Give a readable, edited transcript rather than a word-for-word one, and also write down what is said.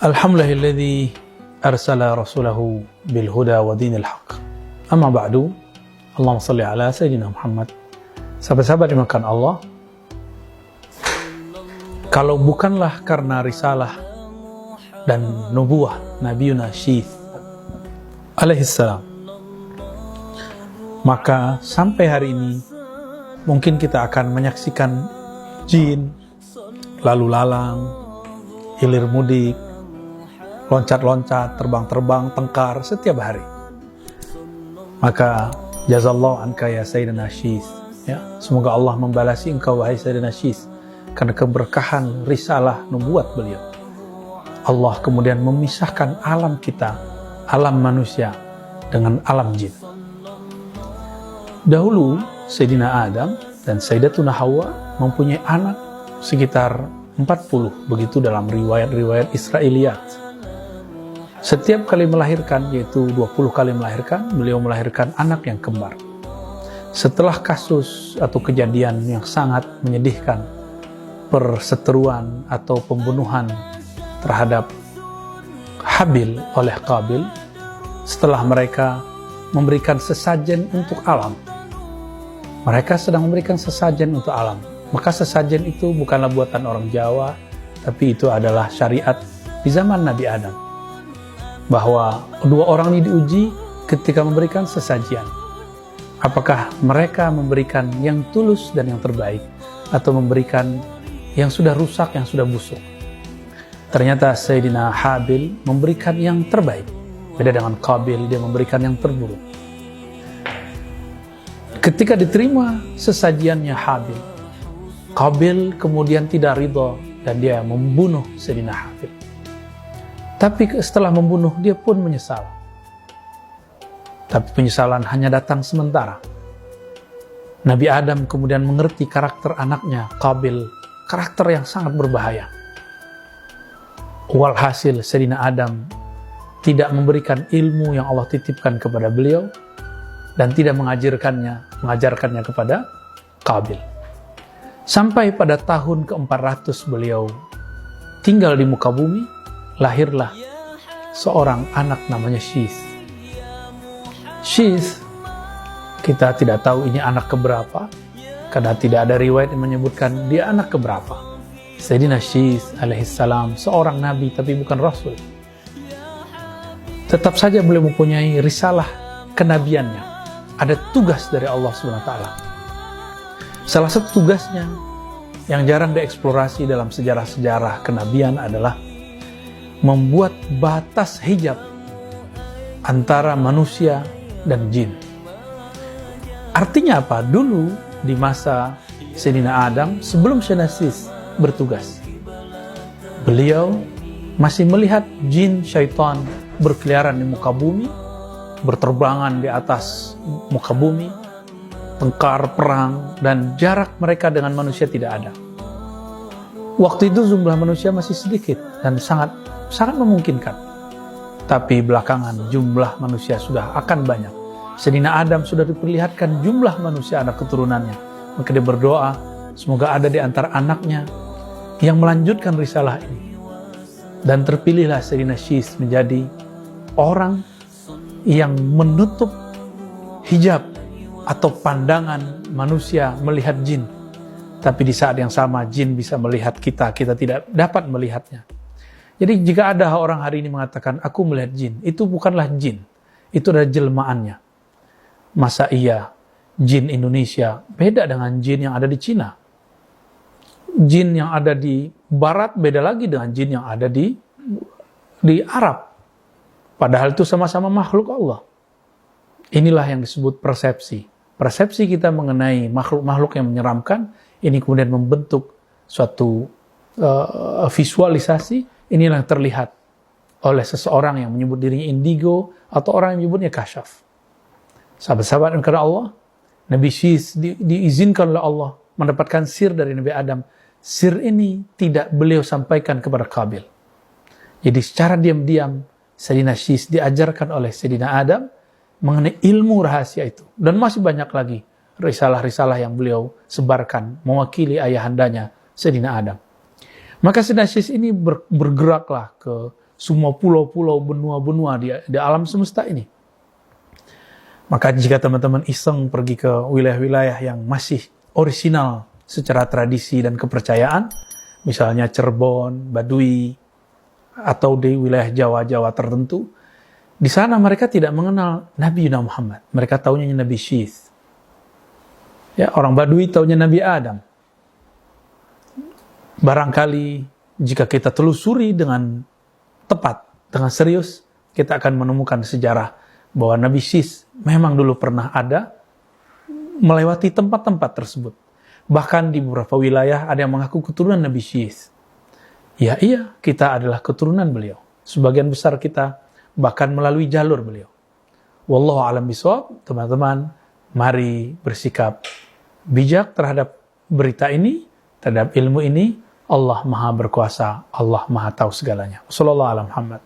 Alhamdulillahilladzi arsala rasulahu bil huda wa dinil haq. Amma ba'du. Allahumma salli ala sayyidina Muhammad. Sahabat-sahabat dimakan Allah, kalau bukanlah karena risalah dan nubuah Nabiuna Syith alaihissalam, maka sampai hari ini mungkin kita akan menyaksikan jin lalu lalang, hilir mudik, loncat-loncat, terbang-terbang, tengkar setiap hari. Maka jazallahu anka ya Sayyidina Syith, ya, semoga Allah membalasi engkau wahai Sayyidina Syith karena keberkahan risalah nubuat beliau. Allah kemudian memisahkan alam kita, alam manusia dengan alam jin. Dahulu Sayyidina Adam dan Sayyidatuna Hawa mempunyai anak sekitar 40, begitu dalam riwayat-riwayat Israiliyat. Setiap kali melahirkan, yaitu 20 kali melahirkan, beliau melahirkan anak yang kembar. Setelah kasus atau kejadian yang sangat menyedihkan, perseteruan atau pembunuhan terhadap Habil oleh Qabil, setelah mereka memberikan sesajen untuk alam, mereka sedang memberikan sesajen untuk alam, maka sesajen itu bukanlah buatan orang Jawa, tapi itu adalah syariat di zaman Nabi Adam, bahwa dua orang ini diuji ketika memberikan sesajian. Apakah mereka memberikan yang tulus dan yang terbaik, atau memberikan yang sudah rusak, yang sudah busuk? Ternyata Sayyidina Habil memberikan yang terbaik. Beda dengan Qabil, dia memberikan yang terburuk. Ketika diterima sesajiannya Habil, Qabil kemudian tidak ridha dan dia membunuh Sayyidina Habil. Tapi setelah membunuh, dia pun menyesal. Tapi penyesalan hanya datang sementara. Nabi Adam kemudian mengerti karakter anaknya, Qabil, karakter yang sangat berbahaya. Walhasil Sayyidina Adam tidak memberikan ilmu yang Allah titipkan kepada beliau dan tidak mengajarkannya kepada Qabil. Sampai pada tahun ke-400 beliau tinggal di muka bumi, lahirlah seorang anak namanya Syith. Syith, kita tidak tahu ini anak keberapa, karena tidak ada riwayat yang menyebutkan dia anak keberapa. Sayyidina Syith alaihissalam seorang nabi tapi bukan rasul. Tetap saja beliau mempunyai risalah kenabiannya. Ada tugas dari Allah SWT. Salah satu tugasnya yang jarang dieksplorasi dalam sejarah-sejarah kenabian adalah membuat batas hijab antara manusia dan jin. Artinya apa? Dulu di masa Sayyidina Adam, sebelum Sayyidina Syith bertugas, beliau masih melihat jin syaitan berkeliaran di muka bumi, berterbangan di atas muka bumi, tengkar, perang, dan jarak mereka dengan manusia tidak ada. Waktu itu jumlah manusia masih sedikit dan sangat memungkinkan. Tapi belakangan jumlah manusia sudah akan banyak. Sayyidina Adam sudah diperlihatkan jumlah manusia anak keturunannya. Maka dia berdoa, semoga ada di antara anaknya yang melanjutkan risalah ini. Dan terpilihlah Sayyidina Syith menjadi orang yang menutup hijab atau pandangan manusia melihat jin. Tapi di saat yang sama jin bisa melihat kita tidak dapat melihatnya. Jadi jika ada orang hari ini mengatakan, aku melihat jin, itu bukanlah jin, itu adalah jelmaannya. Masa iya jin Indonesia beda dengan jin yang ada di Cina? Jin yang ada di Barat beda lagi dengan jin yang ada di Arab. Padahal itu sama-sama makhluk Allah. Inilah yang disebut persepsi. Persepsi kita mengenai makhluk-makhluk yang menyeramkan, ini kemudian membentuk suatu visualisasi. Inilah yang terlihat oleh seseorang yang menyebut dirinya indigo atau orang yang menyebutnya kasyaf. Sahabat-sahabat yang karena Allah, Nabi Syith diizinkan oleh Allah mendapatkan sir dari Nabi Adam. Sir ini tidak beliau sampaikan kepada Qabil. Jadi secara diam-diam Sayyidina Syith diajarkan oleh Sayyidina Adam mengenai ilmu rahasia itu. Dan masih banyak lagi risalah-risalah yang beliau sebarkan mewakili ayahandanya Sayyidina Adam. Maka Sayyidina Syith ini bergeraklah ke semua pulau-pulau, benua-benua di alam semesta ini. Maka jika teman-teman iseng pergi ke wilayah-wilayah yang masih orisinal secara tradisi dan kepercayaan, misalnya Cirebon, Baduy, atau di wilayah Jawa-Jawa tertentu, di sana mereka tidak mengenal Nabi Muhammad. Mereka taunya Nabi Syith. Ya, orang Baduy taunya Nabi Adam. Barangkali jika kita telusuri dengan tepat, dengan serius, kita akan menemukan sejarah bahwa Nabi Syith memang dulu pernah ada melewati tempat-tempat tersebut. Bahkan di beberapa wilayah ada yang mengaku keturunan Nabi Syith. Ya iya, kita adalah keturunan beliau. Sebagian besar kita bahkan melalui jalur beliau. Wallahu a'lam bishawab. Teman-teman, mari bersikap bijak terhadap berita ini, terhadap ilmu ini. Allah Maha berkuasa, Allah Maha tahu segalanya. Sallallahu alaihi Muhammad.